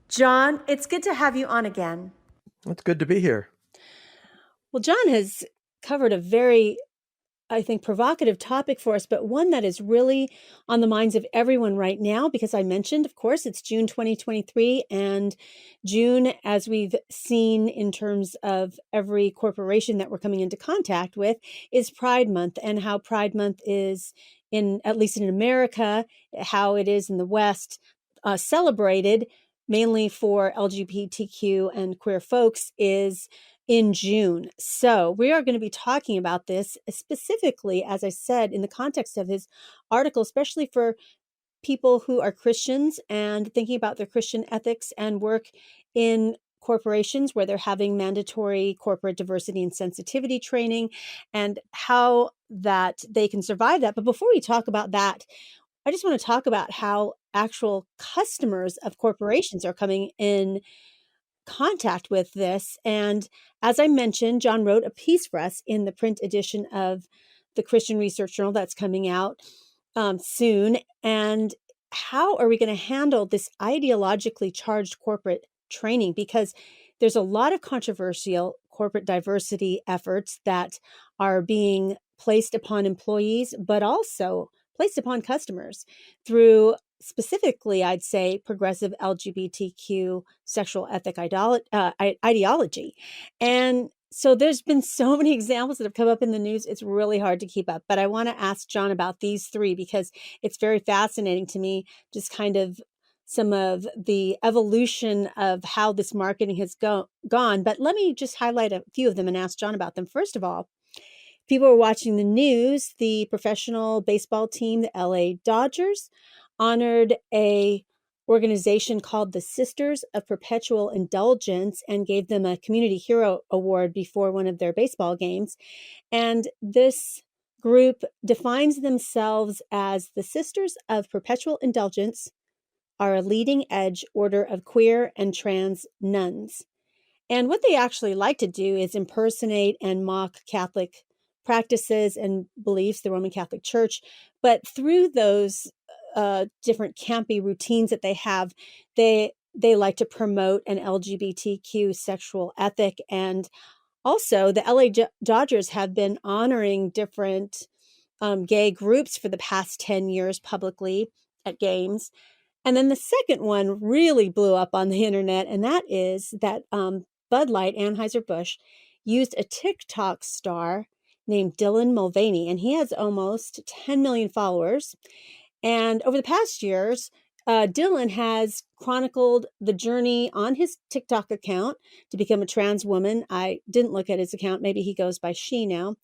John, it's good to have you on again. It's good to be here. Well, John has covered a very, I think, provocative topic for us, but one that is really on the minds of everyone right now, because I mentioned, of course, it's June 2023, and June, as we've seen in terms of every corporation that we're coming into contact with, is Pride Month, and how Pride Month is at least in America, how it is in the West, celebrated mainly for LGBTQ and queer folks is in June. So we are going to be talking about this specifically, as I said, in the context of his article, especially for people who are Christians and thinking about their Christian ethics and work in corporations where they're having mandatory corporate diversity and sensitivity training and how that they can survive that. But before we talk about that, I just want to talk about how actual customers of corporations are coming in contact with this. And as I mentioned, John wrote a piece for us in the print edition of the Christian Research Journal that's coming out soon. And how are we going to handle this ideologically charged corporate training? Because there's a lot of controversial corporate diversity efforts that are being placed upon employees, but also placed upon customers through specifically, I'd say, progressive LGBTQ sexual ethic ideology. And so there's been so many examples that have come up in the news. It's really hard to keep up. But I want to ask John about these three because it's very fascinating to me, just kind of some of the evolution of how this marketing has gone. But let me just highlight a few of them and ask John about them. First of all, people are watching the news. The professional baseball team, the LA Dodgers, honored a organization called the Sisters of Perpetual Indulgence and gave them a Community Hero Award before one of their baseball games. And this group defines themselves as the Sisters of Perpetual Indulgence are a leading edge order of queer and trans nuns. And what they actually like to do is impersonate and mock Catholic practices and beliefs, the Roman Catholic Church. But through those different campy routines that they have, they like to promote an LGBTQ sexual ethic. And also, the LA Dodgers have been honoring different gay groups for the past 10 years publicly at games. And then the second one really blew up on the internet, and that is that Bud Light, Anheuser-Busch, used a TikTok star named Dylan Mulvaney, and he has almost 10 million followers. And over the past years, Dylan has chronicled the journey on his TikTok account to become a trans woman. I didn't look at his account. Maybe he goes by she now.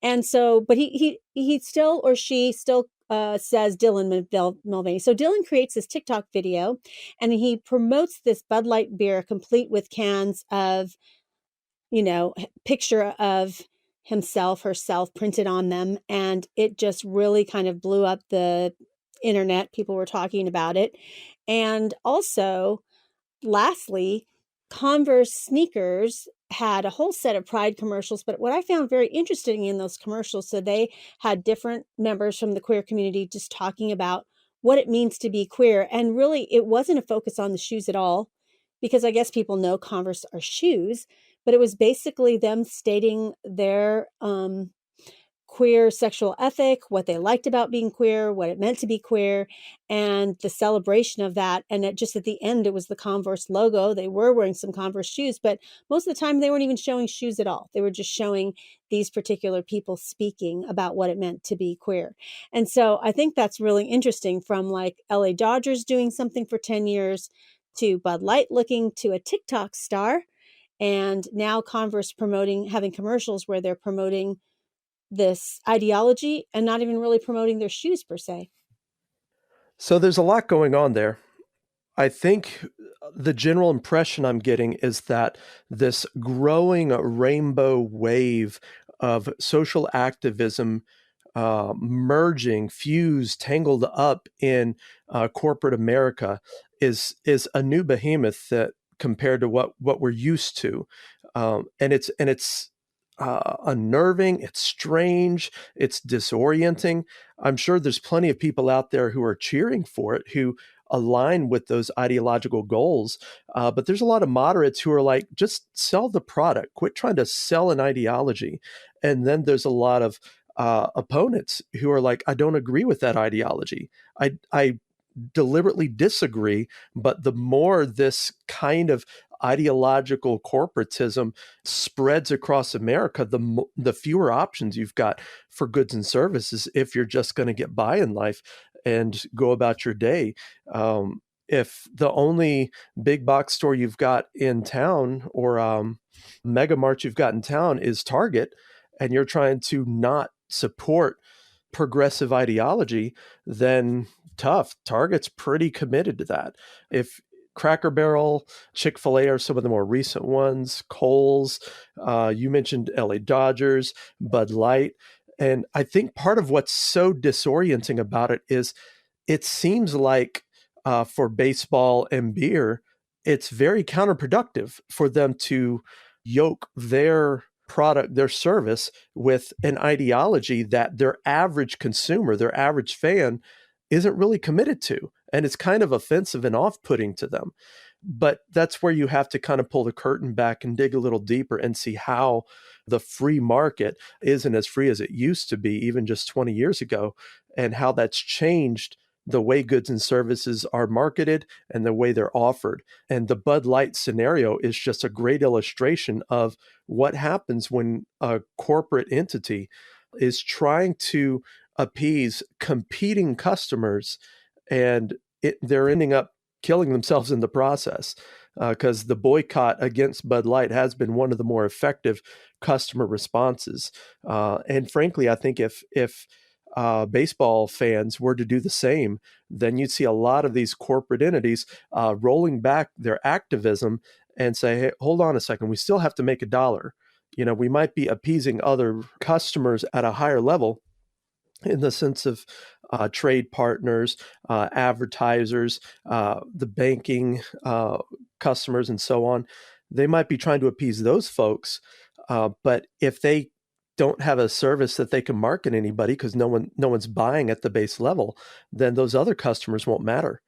And so, but he still, or she still says Dylan Mulvaney. So Dylan creates this TikTok video and he promotes this Bud Light beer complete with cans of, picture of himself, herself printed on them. And it just really kind of blew up the internet. People were talking about it. And also, lastly, Converse sneakers had a whole set of Pride commercials, but what I found very interesting in those commercials, so they had different members from the queer community just talking about what it means to be queer. And really, it wasn't a focus on the shoes at all, because I guess people know Converse are shoes, but it was basically them stating their queer sexual ethic, what they liked about being queer, what it meant to be queer, and the celebration of that. And just at the end, it was the Converse logo. They were wearing some Converse shoes, but most of the time they weren't even showing shoes at all. They were just showing these particular people speaking about what it meant to be queer. And so I think that's really interesting, from like LA Dodgers doing something for 10 years to Bud Light looking to a TikTok star, and now Converse having commercials where they're promoting this ideology and not even really promoting their shoes per se. So there's a lot going on there. I think the general impression I'm getting is that this growing rainbow wave of social activism merging, fused, tangled up in corporate America is a new behemoth that compared to what we're used to, and it's unnerving, it's strange, it's disorienting. I'm sure there's plenty of people out there who are cheering for it, who align with those ideological goals. But there's a lot of moderates who are like, just sell the product, quit trying to sell an ideology. And then there's a lot of opponents who are like, I don't agree with that ideology. I deliberately disagree, but the more this kind of ideological corporatism spreads across America, the fewer options you've got for goods and services if you're just going to get by in life and go about your day. If the only big box store you've got in town or mega mart you've got in town is Target, and you're trying to not support progressive ideology, then tough. Target's pretty committed to that. If Cracker Barrel, Chick-fil-A are some of the more recent ones, Kohl's, you mentioned LA Dodgers, Bud Light. And I think part of what's so disorienting about it is it seems like for baseball and beer, it's very counterproductive for them to yoke their product, their service with an ideology that their average consumer, their average fan isn't really committed to. And it's kind of offensive and off-putting to them. But that's where you have to kind of pull the curtain back and dig a little deeper and see how the free market isn't as free as it used to be, even just 20 years ago, and how that's changed the way goods and services are marketed and the way they're offered. And the Bud Light scenario is just a great illustration of what happens when a corporate entity is trying to appease competing customers, and they're ending up killing themselves in the process, because the boycott against Bud Light has been one of the more effective customer responses. And frankly, I think if baseball fans were to do the same, then you'd see a lot of these corporate entities rolling back their activism and say, hey, hold on a second, we still have to make a dollar. We might be appeasing other customers at a higher level in the sense of trade partners, advertisers, the banking customers, and so on. They might be trying to appease those folks, but if they don't have a service that they can market anybody because no one's buying at the base level, then those other customers won't matter.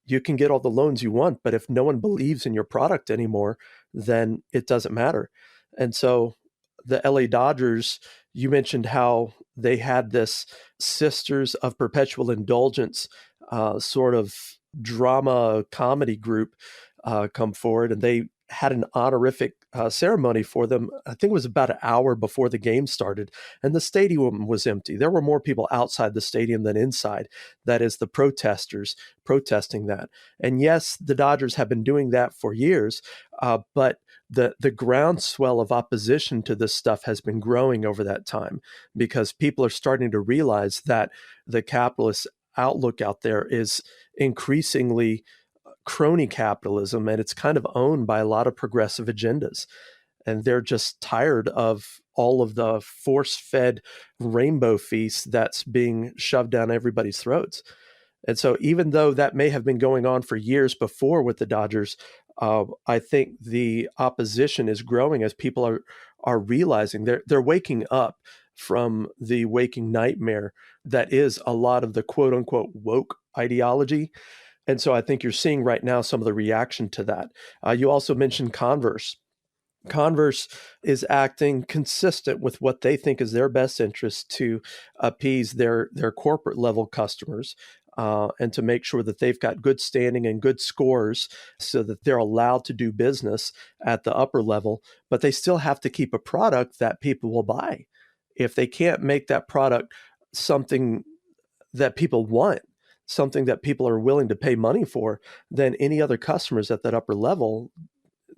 You can get all the loans you want, but if no one believes in your product anymore, then it doesn't matter. And so the LA Dodgers, you mentioned how they had this Sisters of Perpetual Indulgence sort of drama comedy group come forward, and they had an honorific ceremony for them. I think it was about an hour before the game started, and the stadium was empty. There were more people outside the stadium than inside. That is, the protesters protesting that. And yes, the Dodgers have been doing that for years, but the groundswell of opposition to this stuff has been growing over that time, because people are starting to realize that the capitalist outlook out there is increasingly crony capitalism, and it's kind of owned by a lot of progressive agendas. And they're just tired of all of the force-fed rainbow feast that's being shoved down everybody's throats. And so even though that may have been going on for years before with the Dodgers, I think the opposition is growing as people are realizing they're waking up from the waking nightmare that is a lot of the quote unquote woke ideology. And so I think you're seeing right now some of the reaction to that. You also mentioned Converse. Converse is acting consistent with what they think is their best interest to appease their corporate level customers, and to make sure that they've got good standing and good scores so that they're allowed to do business at the upper level. But they still have to keep a product that people will buy. If they can't make that product something that people want, something that people are willing to pay money for, then any other customers at that upper level,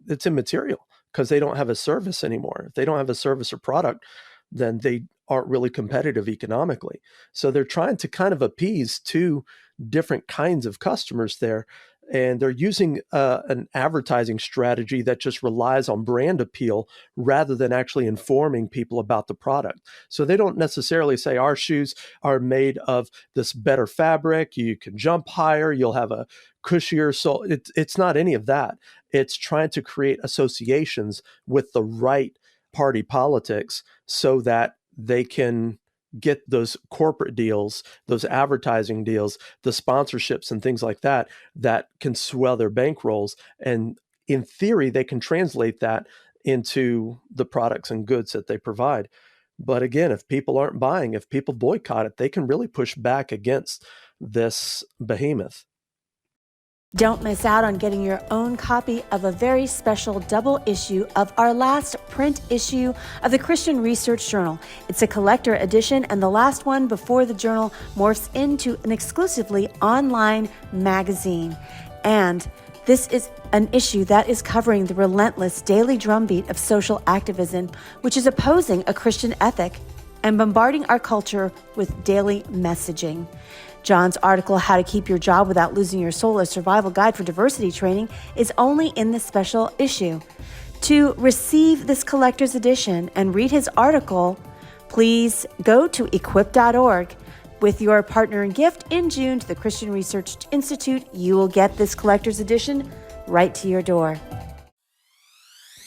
it's immaterial, because they don't have a service anymore. If they don't have a service or product, then they aren't really competitive economically. So they're trying to kind of appease two different kinds of customers there. And they're using an advertising strategy that just relies on brand appeal rather than actually informing people about the product. So they don't necessarily say our shoes are made of this better fabric, you can jump higher, you'll have a cushier sole. It's not any of that. It's trying to create associations with the right party politics so that they can get those corporate deals, those advertising deals, the sponsorships and things like that, that can swell their bankrolls. And in theory, they can translate that into the products and goods that they provide. But again, if people aren't buying, if people boycott it, they can really push back against this behemoth. Don't miss out on getting your own copy of a very special double issue of our last print issue of the Christian Research Journal. It's a collector edition and the last one before the journal morphs into an exclusively online magazine. And this is an issue that is covering the relentless daily drumbeat of social activism, which is opposing a Christian ethic and bombarding our culture with daily messaging. John's article, How to Keep Your Job Without Losing Your Soul, a survival guide for diversity training, is only in this special issue. To receive this collector's edition and read his article, please go to equip.org. With your partner and gift in June to the Christian Research Institute, you will get this collector's edition right to your door.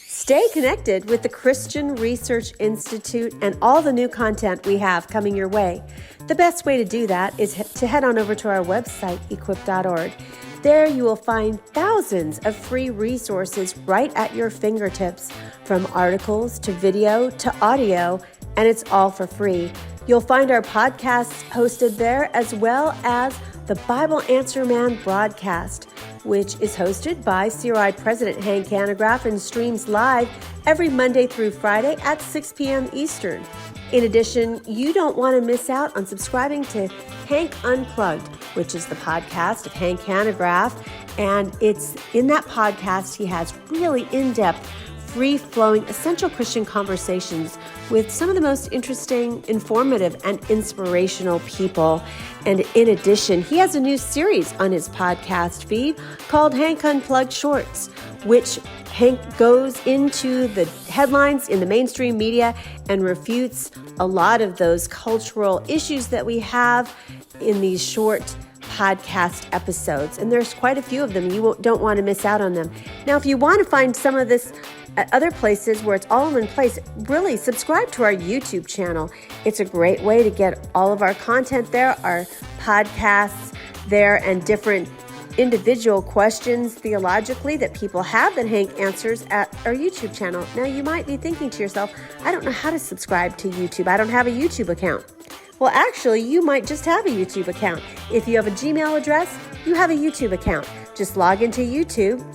Stay connected with the Christian Research Institute and all the new content we have coming your way. The best way to do that is to head on over to our website, equip.org. There you will find thousands of free resources right at your fingertips, from articles to video to audio, and it's all for free. You'll find our podcasts hosted there, as well as the Bible Answer Man broadcast, which is hosted by CRI President Hank Hanegraaff and streams live every Monday through Friday at 6 p.m. Eastern. In addition, you don't want to miss out on subscribing to Hank Unplugged, which is the podcast of Hank Hanegraaff. And it's in that podcast, he has really in-depth, free-flowing, essential Christian conversations with some of the most interesting, informative, and inspirational people. And in addition, he has a new series on his podcast feed called Hank Unplugged Shorts, which Hank goes into the headlines in the mainstream media and refutes a lot of those cultural issues that we have in these short podcast episodes. And there's quite a few of them. You don't want to miss out on them. Now, if you want to find some of this at other places where it's all in place, really subscribe to our YouTube channel. It's a great way to get all of our content there, our podcasts there, and different individual questions theologically that people have that Hank answers at our YouTube channel. Now, you might be thinking to yourself, I don't know how to subscribe to YouTube. I don't have a YouTube account. Well, actually, you might just have a YouTube account. If you have a Gmail address, you have a YouTube account. Just log into YouTube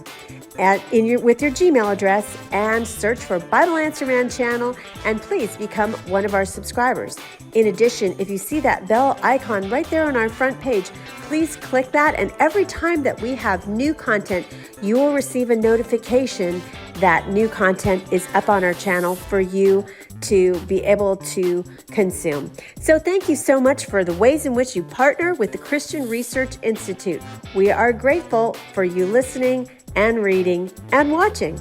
with your Gmail address and search for Bible Answer Man channel, and please become one of our subscribers. In addition, if you see that bell icon right there on our front page, please click that, and every time that we have new content, you will receive a notification that new content is up on our channel for you to be able to consume. So thank you so much for the ways in which you partner with the Christian Research Institute. We are grateful for you listening and reading and watching.